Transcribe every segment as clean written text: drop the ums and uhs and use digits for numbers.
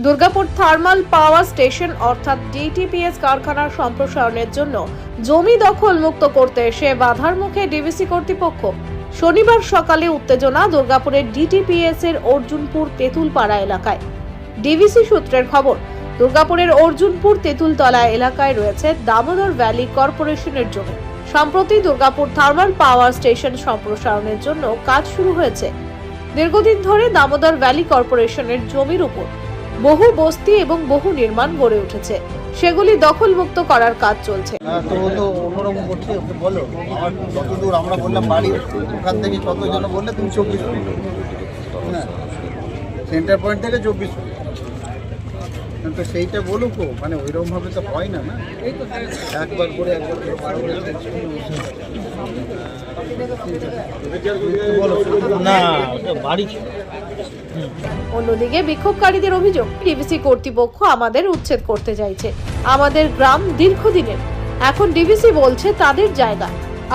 Durgapur thermal power station অর্থাৎ ডিটিপিএস কারখানার সম্প্রসারণের জন্য জমি দখল মুক্ত করতে এসে বাধার মুখে ডিভিসি কর্তৃপক্ষ। শনিবার সকালে উত্তেজনা দুর্গাপুরের ডিটিপিএস এর অর্জুনপুর তেঁতুলপাড়া এলাকায়। ডিভিসি সূত্রের খবর, দুর্গাপুরের অর্জুনপুর তেঁতুলতলা এলাকায় রয়েছে দামোদর ভ্যালি কর্পোরেশনের জমি। সম্প্রতি দুর্গাপুর থার্মাল পাওয়ার স্টেশন সম্প্রসারণের জন্য কাজ শুরু হয়েছে। দীর্ঘদিন ধরে দামোদর ভ্যালি কর্পোরেশনের জমির উপর বহু বস্তি এবং বহু নির্মাণ গড়ে উঠেছে, সেগুলি দখলমুক্ত করার কাজ চলছে। তো অন্যরকম করছে, ওকে বলো আমার যতদূর আমরা বললাম বাড়ি ওখান থেকে কতজন বললে তুমি 24 ফুট, হ্যাঁ সেন্টার পয়েন্ট থেকে 24 ফুট, তো সেইটা বলুক। মানে ওইরকম ভাবে তো হয় না, না একবার করে না বাড়ি। অন্যদিকে বিক্ষোভকারীদের অভিযোগ, ডিভিসি কর্তৃপক্ষ আমাদের উচ্ছেদ করতে চাইছে। আমাদের গ্রাম দীর্ঘদিনের, এখন ডিভিসি বলছে তাদের জায়গা,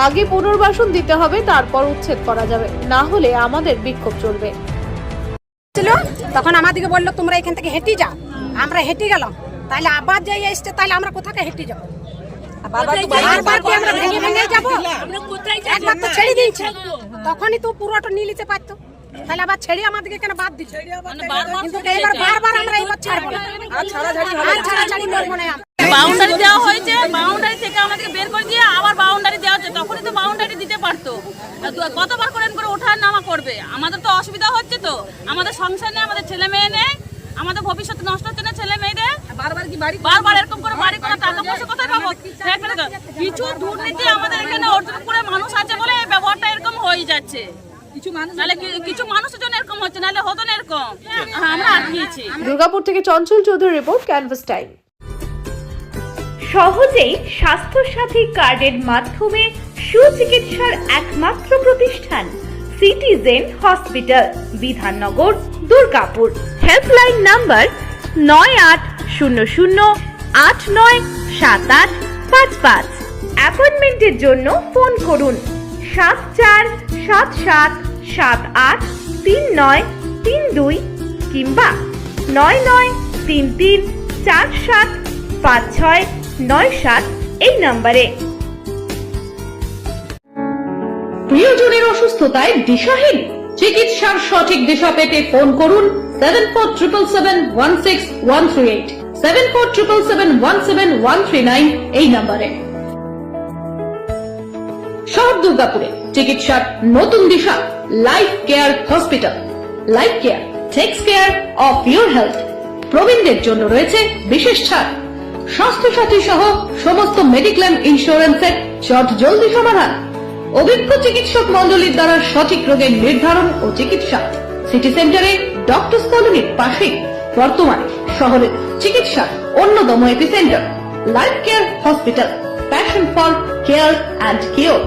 আগে পুনর্বাসন দিতে হবে, তারপর উচ্ছেদ করা যাবে, না হলে আমাদের বিক্ষোভ চলবে। তখন আমাদেরকে বললো তোমরা এখান থেকে হেঁটে যাও, আমরা হেঁটে গেলাম, তাহলে আবার যাই এসছে, তাহলে আমরা কোথাকে হেঁটে যাবো? একবার তো ছেড়ে দিয়েছে, তখনই তো পুরোটা নিয়ে নিতে পারতো, তাহলে আবার ছেড়ে আমাদেরকে কেন বাদ দিচ্ছে? কিন্তু এবার বারবার আমরা এবার ছাড়বো না, ছাড়াছাড়ি করবো না। বাউন্ডারি দেওয়া হয়েছে, বাউন্ডারি থেকে আমাদেরকে বের করে দিয়ে আবার বাউন্ডারি দেওয়া হচ্ছে, তখনই তো বাউন্ডারি দিতে পারতো। কতবার করে ওঠা নামা করবে? আমাদের তো অসুবিধা হচ্ছে, তো আমাদের সংসার নেই, আমাদের ছেলে মেয়ে নেই, আমাদের ভবিষ্যৎ নষ্ট হচ্ছে না ছেলে মেয়েদের। বারবার এরকম করে বাড়ি করা, টাকা পয়সা কোথায় পাবো? কিছু দুর্নীতি আমাদের এখানে অর্জুনপুরে মানুষ আছে বলে এই ব্যবহারটা এরকম হয়ে যাচ্ছে। কিছু মানুষের জন্য এরকম হচ্ছে, নাহলে হতো না এরকম। আমরা আটকিয়েছি। দুর্গাপুর থেকে Chanchal Chowdhury report, canvas time. সহজেই স্বাস্থ্য সাথী কার্ডের মাধ্যমে সুচিকিৎসার একমাত্র প্রতিষ্ঠান citizen hospital, Bidhannagar, Durgapur. Helpline number 9800897855। অ্যাপয়েন্টমেন্টের জন্য ফোন করুন 7477783932 কিংবা 9933475697 এই নম্বরে। প্রিয়জনের অসুস্থতায় দিশাহীন, চিকিৎসার সঠিক দিশা পেতে ফোন করুন 7477716138, 7477717139 এই নম্বরে। শহর দুর্গাপুরে চিকিৎসার নতুন দিশা, Life Care hospital. Life Care takes care of your health. প্রবীণদের জন্য রয়েছে বিশেষ ছাড়। স্বাস্থ্য সাথী সহ সমস্ত মেডিক্লেম ইন্স্যুরেন্সের চট জলদি সমাধান। অভিজ্ঞ চিকিৎসক মন্ডলীর দ্বারা সঠিক রোগের নির্ধারণ ও চিকিৎসা। সিটি সেন্টারে ডক্টরস কলোনির পাশেই বর্তমানে শহরের চিকিৎসার অন্যতম epicentre life Care hospital, passion for care and cure.